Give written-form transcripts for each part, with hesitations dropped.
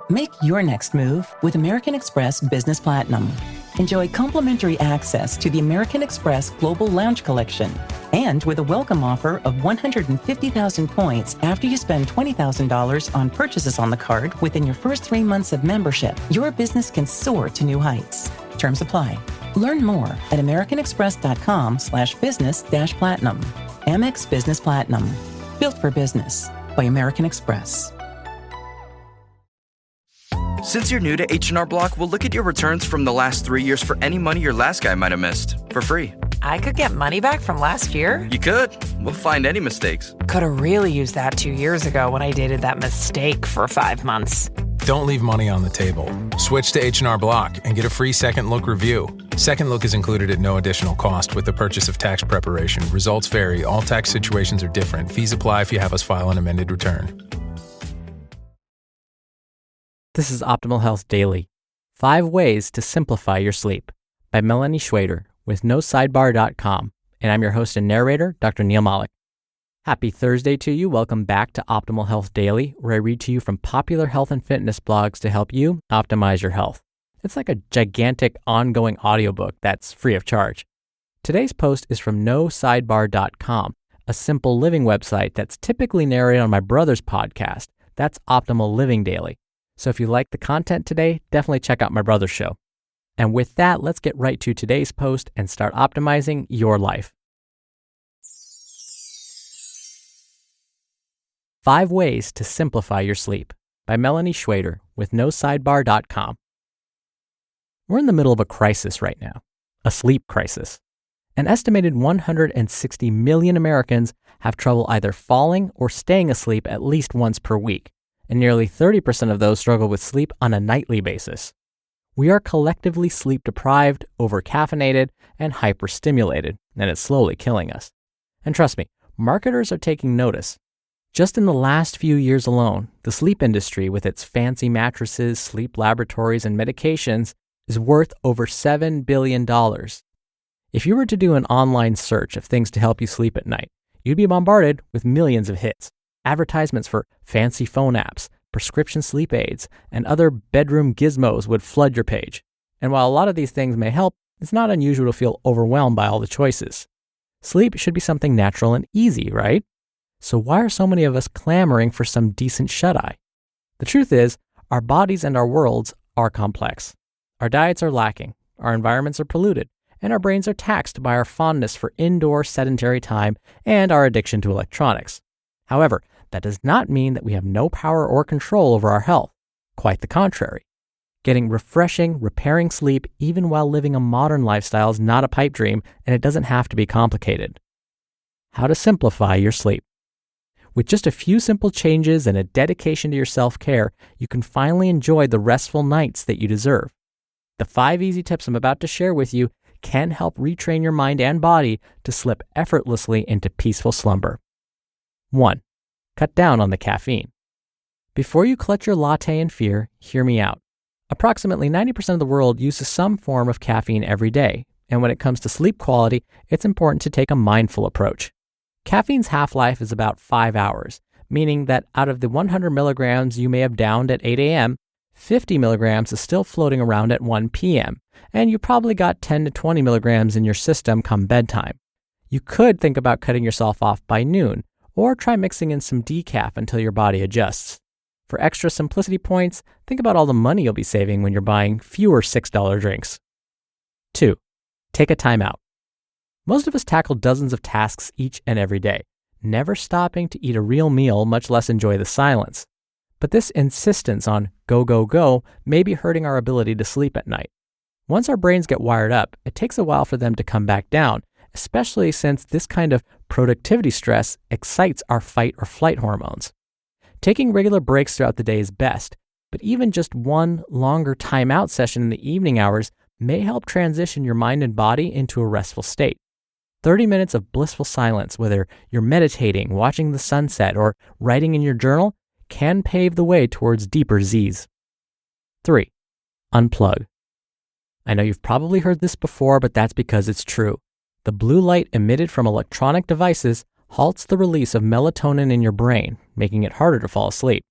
Make your next move with American Express Business Platinum. Enjoy complimentary access to the American Express Global Lounge Collection. And with a welcome offer of 150,000 points after you spend $20,000 on purchases on the card within your first 3 months of membership, your business can soar to new heights. Terms apply. Learn more at americanexpress.com/business-platinum. Amex Business Platinum. Built for business by American Express. Since you're new to H&R Block, we'll look at your returns from the last 3 years for any money your last guy might have missed for free. I could get money back from last year? You could. We'll find any mistakes. Could have really used that 2 years ago when I dated that mistake for 5 months. Don't leave money on the table. Switch to H&R Block and get a free Second Look review. Second Look is included at no additional cost with the purchase of tax preparation. Results vary. All tax situations are different. Fees apply if you have us file an amended return. This is Optimal Health Daily. 5 Ways to Simplify Your Sleep by Melani Schweder with NoSidebar.com. And I'm your host and narrator, Dr. Neil Malik. Happy Thursday to you. Welcome back to Optimal Health Daily, where I read to you from popular health and fitness blogs to help you optimize your health. It's like a gigantic ongoing audiobook that's free of charge. Today's post is from NoSidebar.com, a simple living website that's typically narrated on my brother's podcast. That's Optimal Living Daily. So if you like the content today, definitely check out my brother's show. And with that, let's get right to today's post and start optimizing your life. 5 Ways to Simplify Your Sleep by Melani Schweder with NoSidebar.com. We're in the middle of a crisis right now, a sleep crisis. An estimated 160 million Americans have trouble either falling or staying asleep at least once per week, and nearly 30% of those struggle with sleep on a nightly basis. We are collectively sleep deprived, over-caffeinated, and hyperstimulated, and it's slowly killing us. And trust me, marketers are taking notice. Just in the last few years alone, the sleep industry, with its fancy mattresses, sleep laboratories, and medications, is worth over $7 billion. If you were to do an online search of things to help you sleep at night, you'd be bombarded with millions of hits. Advertisements for fancy phone apps, prescription sleep aids, and other bedroom gizmos would flood your page. And while a lot of these things may help, it's not unusual to feel overwhelmed by all the choices. Sleep should be something natural and easy, right? So why are so many of us clamoring for some decent shut-eye? The truth is, our bodies and our worlds are complex. Our diets are lacking, our environments are polluted, and our brains are taxed by our fondness for indoor sedentary time and our addiction to electronics. However, that does not mean that we have no power or control over our health. Quite the contrary. Getting refreshing, repairing sleep even while living a modern lifestyle is not a pipe dream, and it doesn't have to be complicated. How to simplify your sleep. With just a few simple changes and a dedication to your self-care, you can finally enjoy the restful nights that you deserve. The 5 easy tips I'm about to share with you can help retrain your mind and body to slip effortlessly into peaceful slumber. 1. Cut down on the caffeine. Before you clutch your latte in fear, hear me out. Approximately 90% of the world uses some form of caffeine every day, and when it comes to sleep quality, it's important to take a mindful approach. Caffeine's half-life is about 5 hours, meaning that out of the 100 milligrams you may have downed at 8 a.m., 50 milligrams is still floating around at 1 p.m., and you probably got 10 to 20 milligrams in your system come bedtime. You could think about cutting yourself off by noon, or try mixing in some decaf until your body adjusts. For extra simplicity points, think about all the money you'll be saving when you're buying fewer $6 drinks. 2. Take a time out. Most of us tackle dozens of tasks each and every day, never stopping to eat a real meal, much less enjoy the silence. But this insistence on go, go, go may be hurting our ability to sleep at night. Once our brains get wired up, it takes a while for them to come back down, especially since this kind of productivity stress excites our fight or flight hormones. Taking regular breaks throughout the day is best, but even just one longer timeout session in the evening hours may help transition your mind and body into a restful state. 30 minutes of blissful silence, whether you're meditating, watching the sunset, or writing in your journal, can pave the way towards deeper Z's. 3. Unplug. I know you've probably heard this before, but that's because it's true. The blue light emitted from electronic devices halts the release of melatonin in your brain, making it harder to fall asleep.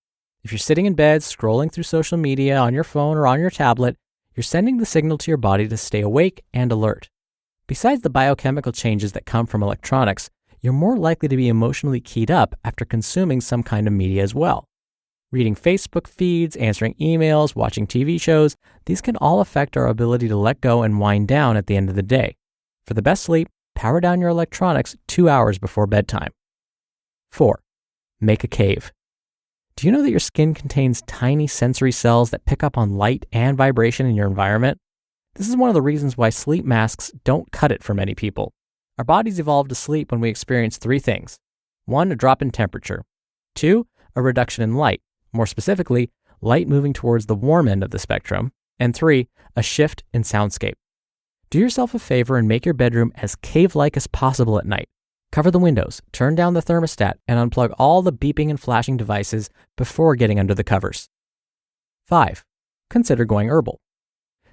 If you're sitting in bed, scrolling through social media on your phone or on your tablet, you're sending the signal to your body to stay awake and alert. Besides the biochemical changes that come from electronics, you're more likely to be emotionally keyed up after consuming some kind of media as well. Reading Facebook feeds, answering emails, watching TV shows, these can all affect our ability to let go and wind down at the end of the day. For the best sleep, power down your electronics 2 hours before bedtime. 4. Make a cave. Do you know that your skin contains tiny sensory cells that pick up on light and vibration in your environment? This is one of the reasons why sleep masks don't cut it for many people. Our bodies evolved to sleep when we experience 3 things. 1, a drop in temperature. 2, a reduction in light, more specifically, light moving towards the warm end of the spectrum. And 3, a shift in soundscape. Do yourself a favor and make your bedroom as cave-like as possible at night. Cover the windows, turn down the thermostat, and unplug all the beeping and flashing devices before getting under the covers. 5, consider going herbal.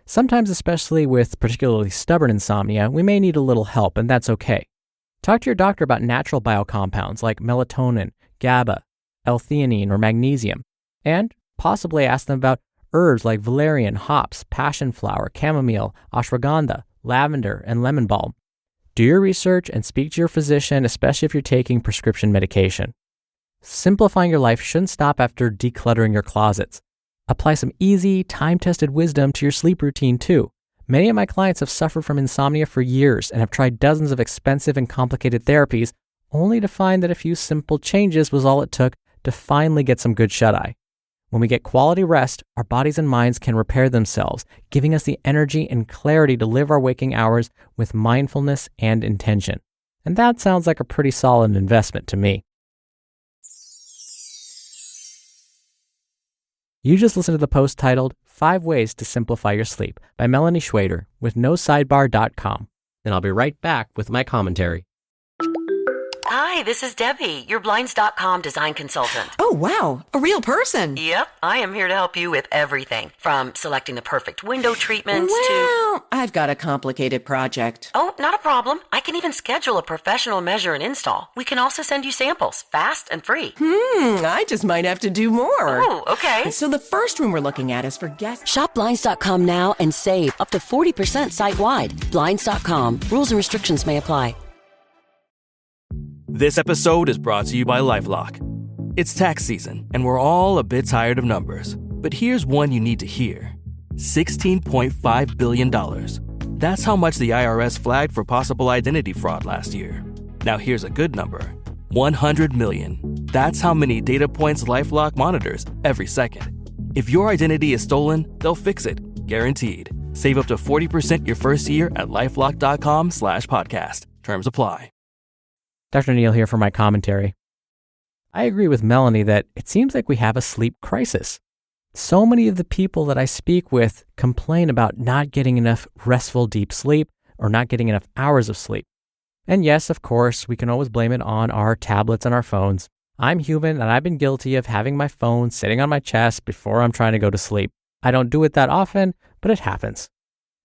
Sometimes, especially with particularly stubborn insomnia, we may need a little help, and that's okay. Talk to your doctor about natural biocompounds like melatonin, GABA, L-theanine, or magnesium, and possibly ask them about herbs like valerian, hops, passion flower, chamomile, ashwagandha, lavender, and lemon balm. Do your research and speak to your physician, especially if you're taking prescription medication. Simplifying your life shouldn't stop after decluttering your closets. Apply some easy, time-tested wisdom to your sleep routine too. Many of my clients have suffered from insomnia for years and have tried dozens of expensive and complicated therapies, only to find that a few simple changes was all it took to finally get some good shut-eye. When we get quality rest, our bodies and minds can repair themselves, giving us the energy and clarity to live our waking hours with mindfulness and intention. And that sounds like a pretty solid investment to me. You just listened to the post titled 5 Ways to Simplify Your Sleep by Melani Schweder with NoSidebar.com. And I'll be right back with my commentary. Hi, this is Debbie, your Blinds.com design consultant. Oh, wow. A real person. Yep, I am here to help you with everything, from selecting the perfect window treatments to... Well, I've got a complicated project. Oh, not a problem. I can even schedule a professional measure and install. We can also send you samples, fast and free. I just might have to do more. Oh, okay. So the first room we're looking at is for guests. Shop Blinds.com now and save up to 40% site-wide. Blinds.com. Rules and restrictions may apply. This episode is brought to you by LifeLock. It's tax season, and we're all a bit tired of numbers. But here's one you need to hear. $16.5 billion. That's how much the IRS flagged for possible identity fraud last year. Now here's a good number. 100 million. That's how many data points LifeLock monitors every second. If your identity is stolen, they'll fix it. Guaranteed. Save up to 40% your first year at LifeLock.com/podcast. Terms apply. Dr. Neal here for my commentary. I agree with Melanie that it seems like we have a sleep crisis. So many of the people that I speak with complain about not getting enough restful deep sleep or not getting enough hours of sleep. And yes, of course, we can always blame it on our tablets and our phones. I'm human and I've been guilty of having my phone sitting on my chest before I'm trying to go to sleep. I don't do it that often, but it happens.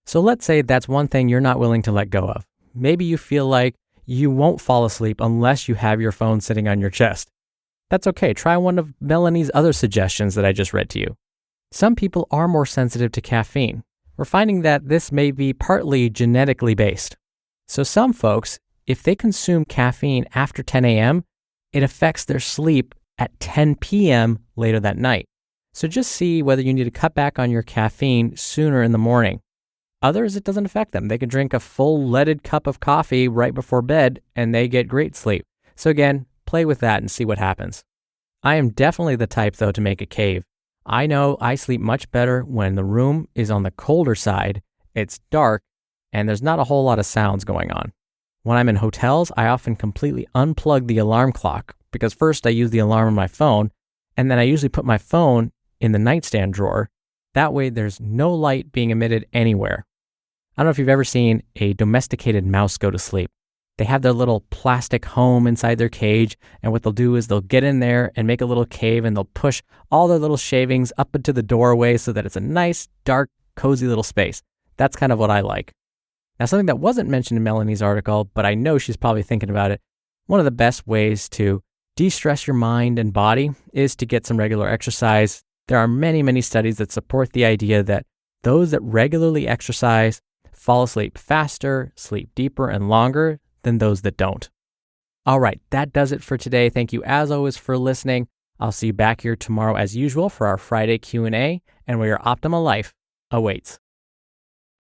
So let's say that's one thing you're not willing to let go of. Maybe you feel like you won't fall asleep unless you have your phone sitting on your chest. That's okay. Try one of Melanie's other suggestions that I just read to you. Some people are more sensitive to caffeine. We're finding that this may be partly genetically based. So some folks, if they consume caffeine after 10 a.m., it affects their sleep at 10 p.m. later that night. So just see whether you need to cut back on your caffeine sooner in the morning. Others, it doesn't affect them. They can drink a full leaded cup of coffee right before bed and they get great sleep. So again, play with that and see what happens. I am definitely the type, though, to make a cave. I know I sleep much better when the room is on the colder side, it's dark, and there's not a whole lot of sounds going on. When I'm in hotels, I often completely unplug the alarm clock because first I use the alarm on my phone, and then I usually put my phone in the nightstand drawer. That way there's no light being emitted anywhere. I don't know if you've ever seen a domesticated mouse go to sleep. They have their little plastic home inside their cage, and what they'll do is they'll get in there and make a little cave, and they'll push all their little shavings up into the doorway so that it's a nice, dark, cozy little space. That's kind of what I like. Now, something that wasn't mentioned in Melanie's article, but I know she's probably thinking about it, one of the best ways to de-stress your mind and body is to get some regular exercise. There are many, many studies that support the idea that those that regularly exercise fall asleep faster, sleep deeper and longer than those that don't. All right, that does it for today. Thank you as always for listening. I'll see you back here tomorrow as usual for our Friday Q&A and where your optimal life awaits.